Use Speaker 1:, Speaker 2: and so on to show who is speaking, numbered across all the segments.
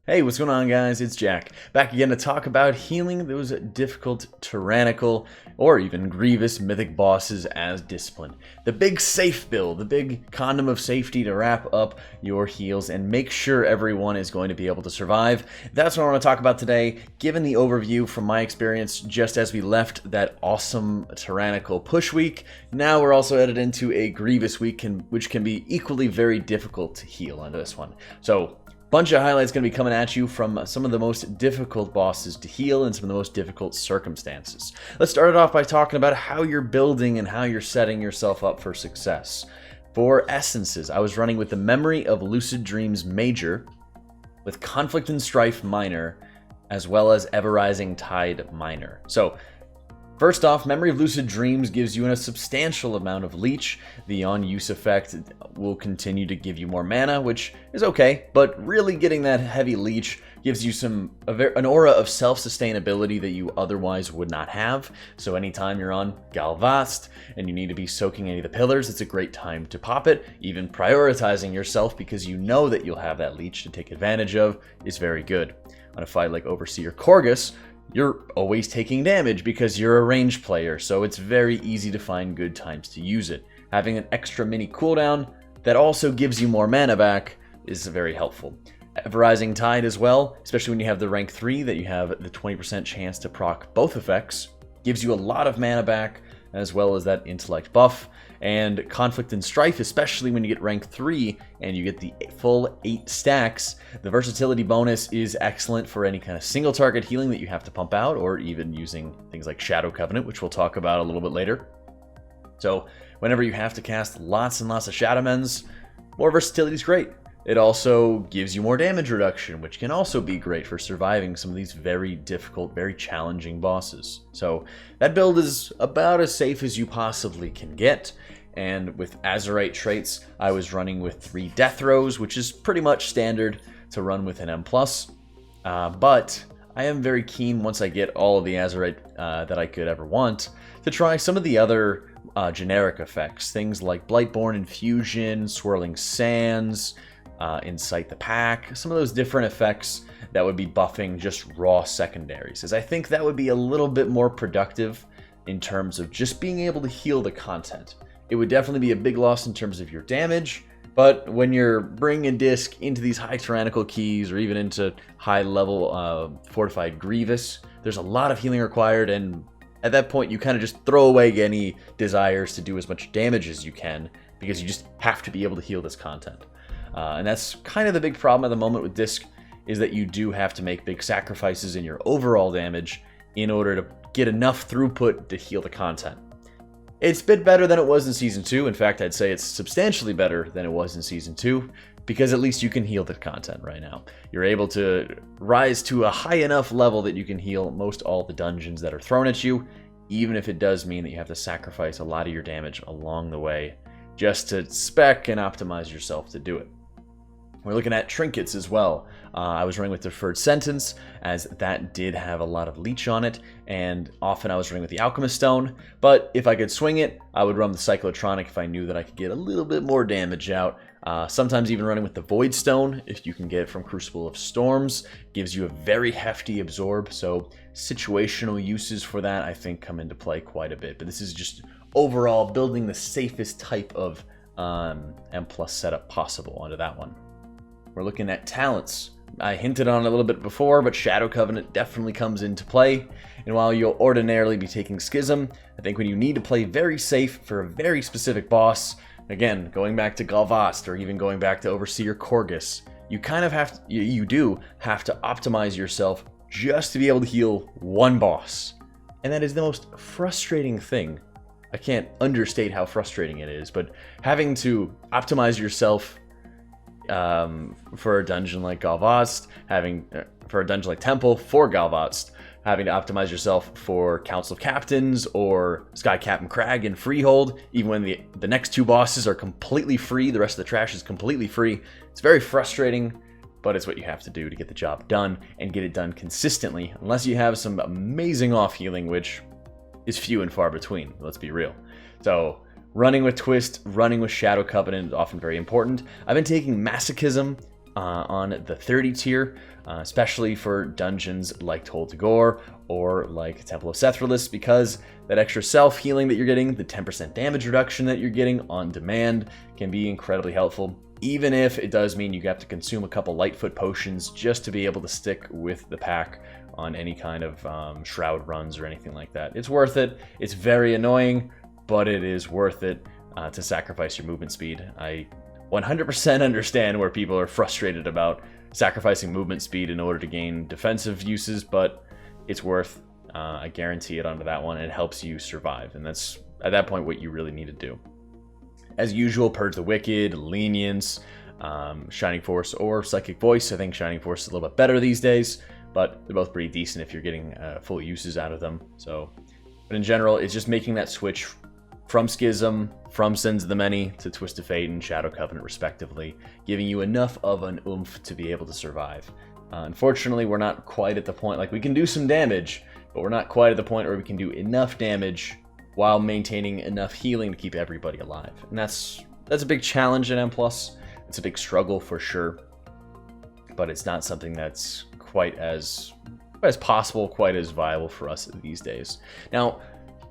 Speaker 1: Hey, what's going on, guys? It's Jack, back again to talk about healing those difficult, tyrannical, or even grievous mythic bosses as discipline. The big safe build, the big condom of safety to wrap up your heals and make sure everyone is going to be able to survive. That's what I want to talk about today, given the overview from my experience just as we left that awesome tyrannical push week. Now we're also headed into a grievous week, which can be equally very difficult to heal on this one. So, bunch of highlights going to be coming at you from some of the most difficult bosses to heal and some of the most difficult circumstances. Let's start it off by talking about how you're building and how you're setting yourself up for success. For essences, I was running with the Memory of Lucid Dreams Major, with Conflict and Strife Minor, as well as Ever-Rising Tide Minor. So, first off, Memory of Lucid Dreams gives you a substantial amount of leech. The on-use effect will continue to give you more mana, which is okay, but really getting that heavy leech gives you an aura of self-sustainability that you otherwise would not have. So anytime you're on Galvast and you need to be soaking any of the pillars, it's a great time to pop it. Even prioritizing yourself because you know that you'll have that leech to take advantage of is very good. On a fight like Overseer Korgus, you're always taking damage because you're a range player, so it's very easy to find good times to use it. Having an extra mini cooldown that also gives you more mana back is very helpful. Ever-Rising Tide as well, especially when you have the rank 3 that you have the 20% chance to proc both effects, gives you a lot of mana back as well as that intellect buff. And Conflict and Strife, especially when you get rank 3 and you get the full 8 stacks, the versatility bonus is excellent for any kind of single target healing that you have to pump out, or even using things like Shadow Covenant, which we'll talk about a little bit later. So whenever you have to cast lots and lots of Shadow Mends, more versatility is great. It also gives you more damage reduction, which can also be great for surviving some of these very difficult, very challenging bosses. So that build is about as safe as you possibly can get. And with Azerite traits, I was running with 3 Death Throws, which is pretty much standard to run with an M+. But I am very keen, once I get all of the Azerite that I could ever want, to try some of the other generic effects. Things like Blightborn Infusion, Swirling Sands, Incite the Pack, some of those different effects that would be buffing just raw secondaries, as I think that would be a little bit more productive in terms of just being able to heal the content. It would definitely be a big loss in terms of your damage, but when you're bringing a disc into these high tyrannical keys or even into high level fortified grievous, there's a lot of healing required, and at that point you kind of just throw away any desires to do as much damage as you can because you just have to be able to heal this content. And that's kind of the big problem at the moment with disc, is that you do have to make big sacrifices in your overall damage in order to get enough throughput to heal the content. It's a bit better than it was in Season 2. In fact, I'd say it's substantially better than it was in Season 2, because at least you can heal the content right now. You're able to rise to a high enough level that you can heal most all the dungeons that are thrown at you, even if it does mean that you have to sacrifice a lot of your damage along the way just to spec and optimize yourself to do it. We're looking at Trinkets as well. I was running with Deferred Sentence, as that did have a lot of leech on it, and often I was running with the Alchemist Stone, but if I could swing it, I would run the Cyclotronic if I knew that I could get a little bit more damage out. Sometimes even running with the Void Stone, if you can get it from Crucible of Storms, gives you a very hefty absorb, so situational uses for that I think come into play quite a bit. But this is just overall building the safest type of M+ setup possible onto that one. We're looking at talents. I hinted on it a little bit before, but Shadow Covenant definitely comes into play. And while you'll ordinarily be taking Schism, I think when you need to play very safe for a very specific boss, again, going back to Galvast or even going back to Overseer Korgus, you kind of have to, you do have to optimize yourself just to be able to heal one boss. And that is the most frustrating thing. I can't understate how frustrating it is, but having to optimize yourself for a dungeon like Galvast, for a dungeon like Temple for Galvast, having to optimize yourself for Council of Captains or Sky Captain Crag and Freehold, even when the next 2 bosses are completely free, the rest of the trash is completely free. It's very frustrating, but it's what you have to do to get the job done and get it done consistently, unless you have some amazing off healing, which is few and far between, let's be real. So running with Twist, running with Shadow Covenant is often very important. I've been taking Masochism on the 30 tier, especially for dungeons like Toll to Gore or like Temple of Sethralis, because that extra self-healing that you're getting, the 10% damage reduction that you're getting on demand, can be incredibly helpful, even if it does mean you have to consume a couple Lightfoot potions just to be able to stick with the pack on any kind of Shroud runs or anything like that. It's worth it. It's very annoying, but it is worth it to sacrifice your movement speed. I 100% understand where people are frustrated about sacrificing movement speed in order to gain defensive uses, but it's worth. I guarantee it onto that one. It helps you survive, and that's at that point what you really need to do. As usual, Purge the Wicked, Lenience, Shining Force, or Psychic Voice. I think Shining Force is a little bit better these days, but they're both pretty decent if you're getting full uses out of them. So, but in general, it's just making that switch from Schism, from Sins of the Many to Twist of Fate and Shadow Covenant respectively, giving you enough of an oomph to be able to survive. Unfortunately, we're not quite at the point, like we can do some damage, but we're not quite at the point where we can do enough damage while maintaining enough healing to keep everybody alive. And that's a big challenge in M+. It's a big struggle for sure, but it's not something that's quite as possible, quite as viable for us these days. Now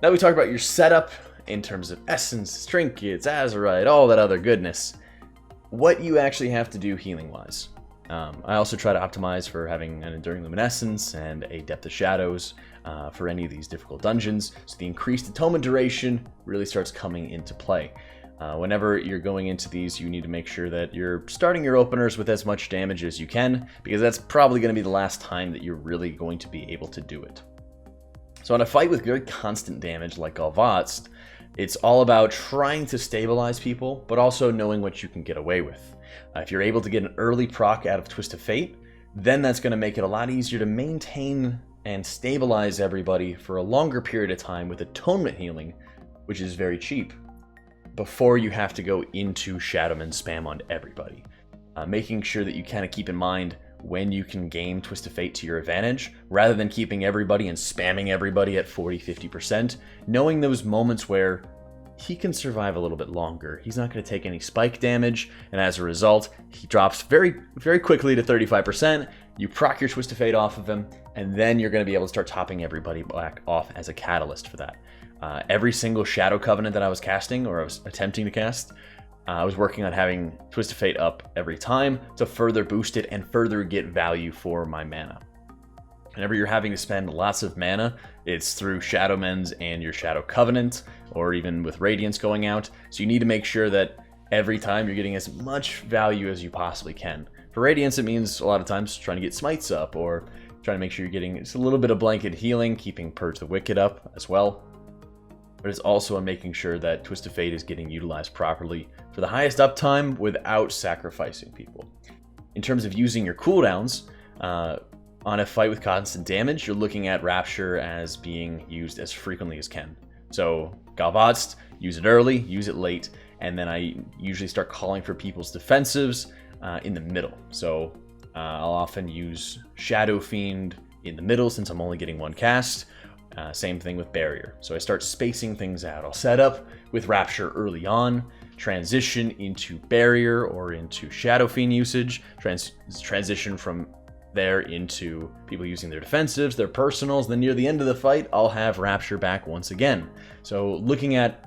Speaker 1: we talk about your setup in terms of essence, trinkets, Azerite, all that other goodness, what you actually have to do healing-wise. I also try to optimize for having an Enduring Luminescence and a Depth of Shadows for any of these difficult dungeons, so the increased Atonement duration really starts coming into play. Whenever you're going into these, you need to make sure that you're starting your openers with as much damage as you can, because that's probably going to be the last time that you're really going to be able to do it. So on a fight with very constant damage like Galvatz, it's all about trying to stabilize people, but also knowing what you can get away with. If you're able to get an early proc out of Twist of Fate, then that's going to make it a lot easier to maintain and stabilize everybody for a longer period of time with Atonement healing, which is very cheap, before you have to go into Shadowman spam on everybody. Making sure that you kind of keep in mind when you can game Twist of Fate to your advantage, rather than keeping everybody and spamming everybody at 40-50%, knowing those moments where he can survive a little bit longer. He's not going to take any spike damage, and as a result, he drops very, very quickly to 35%. You proc your Twist of Fate off of him, and then you're going to be able to start topping everybody back off as a catalyst for that. Every single Shadow Covenant that I was casting, or I was attempting to cast, I was working on having Twist of Fate up every time to further boost it and further get value for my mana. Whenever you're having to spend lots of mana, it's through Shadowmen's and your Shadow Covenant, or even with Radiance going out. So you need to make sure that every time you're getting as much value as you possibly can. For Radiance, it means a lot of times trying to get Smites up, or trying to make sure you're getting just a little bit of blanket healing, keeping Purge the Wicked up as well. But it's also on making sure that Twist of Fate is getting utilized properly for the highest uptime without sacrificing people. In terms of using your cooldowns, on a fight with constant damage, you're looking at Rapture as being used as frequently as can. So Galvatz, use it early, use it late, and then I usually start calling for people's defensives in the middle. So I'll often use Shadow Fiend in the middle since I'm only getting one cast. Same thing with Barrier. So I start spacing things out. I'll set up with Rapture early on, transition into Barrier or into Shadow Fiend usage, transition from there into people using their defensives, their personals. Then near the end of the fight, I'll have Rapture back once again. So looking at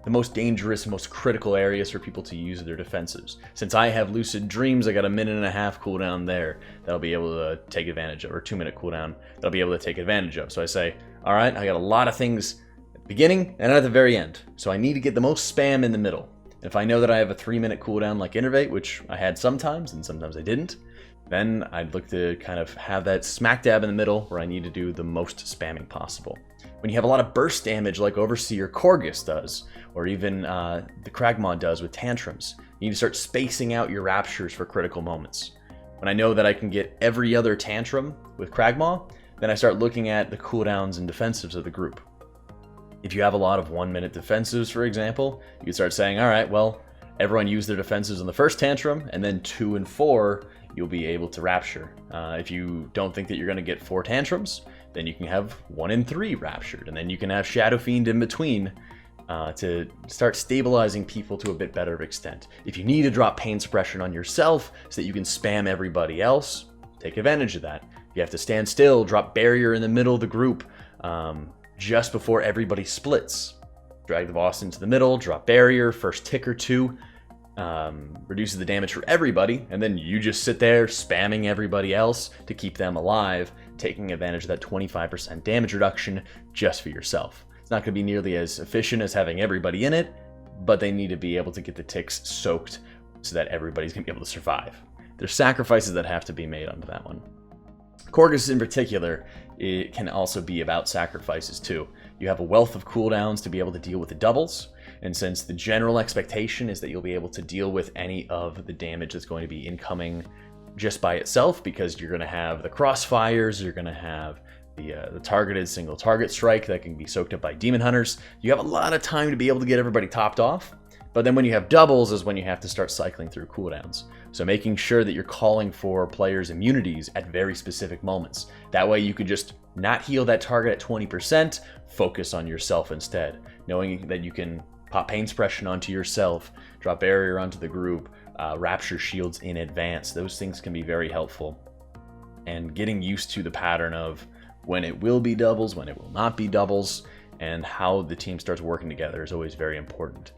Speaker 1: the most dangerous, most critical areas for people to use their defensives. Since I have Lucid Dreams, I got a 1.5-minute cooldown there that I'll be able to take advantage of, or 2-minute cooldown that I'll be able to take advantage of. So I say, all right, I got a lot of things at the beginning and at the very end. So I need to get the most spam in the middle. If I know that I have a 3-minute cooldown like Innervate, which I had sometimes and sometimes I didn't, then I'd look to kind of have that smack dab in the middle where I need to do the most spamming possible. When you have a lot of burst damage like Overseer Korgus does, or even the Kragmaw does with Tantrums, you need to start spacing out your Raptures for critical moments. When I know that I can get every other Tantrum with Kragmaw, then I start looking at the cooldowns and defensives of the group. If you have a lot of 1-minute defensives, for example, you can start saying, all right, well, everyone use their defensives on the first Tantrum, and then 2 and 4, you'll be able to Rapture. If you don't think that you're going to get 4 Tantrums, then you can have 1 and 3 Raptured, and then you can have Shadow Fiend in between to start stabilizing people to a bit better extent. If you need to drop pain suppression on yourself so that you can spam everybody else, take advantage of that. If you have to stand still, drop barrier in the middle of the group just before everybody splits. Drag the boss into the middle, drop barrier, first tick or two, reduces the damage for everybody, and then you just sit there spamming everybody else to keep them alive, taking advantage of that 25% damage reduction just for yourself. It's not going to be nearly as efficient as having everybody in it, but they need to be able to get the ticks soaked so that everybody's going to be able to survive. There's sacrifices that have to be made onto that one. Korgus in particular, it can also be about sacrifices too. You have a wealth of cooldowns to be able to deal with the doubles, and since the general expectation is that you'll be able to deal with any of the damage that's going to be incoming just by itself, because you're going to have the crossfires, you're going to have the targeted single target strike that can be soaked up by demon hunters. You have a lot of time to be able to get everybody topped off, but then when you have doubles is when you have to start cycling through cooldowns. So making sure that you're calling for players' immunities at very specific moments. That way you could just not heal that target at 20%, focus on yourself instead. Knowing that you can pop pain suppression onto yourself, drop barrier onto the group, rapture shields in advance. Those things can be very helpful. And getting used to the pattern of when it will be doubles, when it will not be doubles, and how the team starts working together is always very important.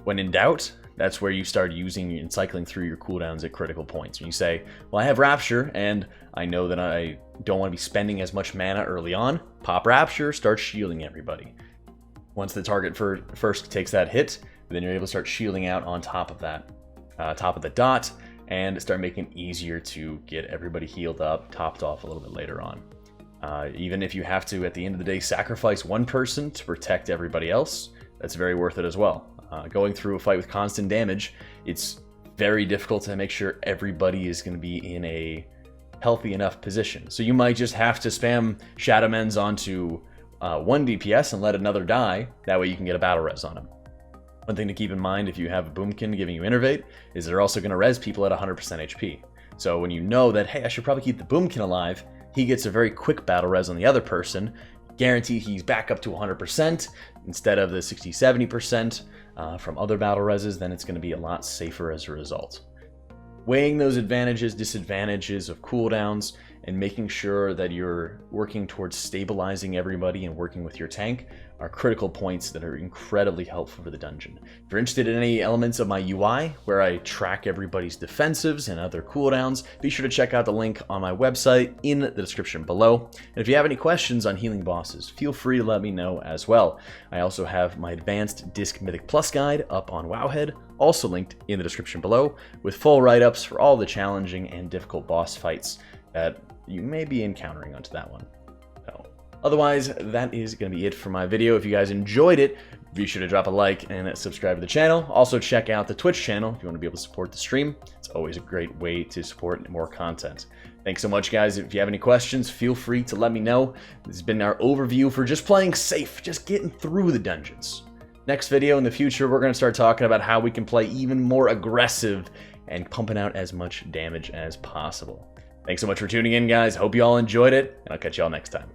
Speaker 1: When in doubt, that's where you start using and cycling through your cooldowns at critical points. When you say, well, I have Rapture, and I know that I don't want to be spending as much mana early on, pop Rapture, start shielding everybody. Once the target first takes that hit, then you're able to start shielding out on top of that, top of the dot, and start making it easier to get everybody healed up, topped off a little bit later on. Even if you have to, at the end of the day, sacrifice one person to protect everybody else, that's very worth it as well. Going through a fight with constant damage, it's very difficult to make sure everybody is going to be in a healthy enough position. So you might just have to spam Shadow Mends onto one DPS and let another die. That way you can get a battle res on him. One thing to keep in mind if you have a Boomkin giving you Innervate is they're also going to res people at 100% HP. So when you know that, hey, I should probably keep the Boomkin alive, he gets a very quick battle res on the other person, guaranteed he's back up to 100% instead of the 60-70% from other battle reses, then it's going to be a lot safer as a result. Weighing those advantages, disadvantages of cooldowns, and making sure that you're working towards stabilizing everybody and working with your tank are critical points that are incredibly helpful for the dungeon. If you're interested in any elements of my UI, where I track everybody's defensives and other cooldowns, be sure to check out the link on my website in the description below. And if you have any questions on healing bosses, feel free to let me know as well. I also have my Advanced Disc Mythic Plus guide up on Wowhead, also linked in the description below, with full write-ups for all the challenging and difficult boss fights that you may be encountering onto that one. Otherwise, that is going to be it for my video. If you guys enjoyed it, be sure to drop a like and subscribe to the channel. Also, check out the Twitch channel if you want to be able to support the stream. It's always a great way to support more content. Thanks so much, guys. If you have any questions, feel free to let me know. This has been our overview for just playing safe, just getting through the dungeons. Next video in the future, we're going to start talking about how we can play even more aggressive and pumping out as much damage as possible. Thanks so much for tuning in, guys. Hope you all enjoyed it, and I'll catch you all next time.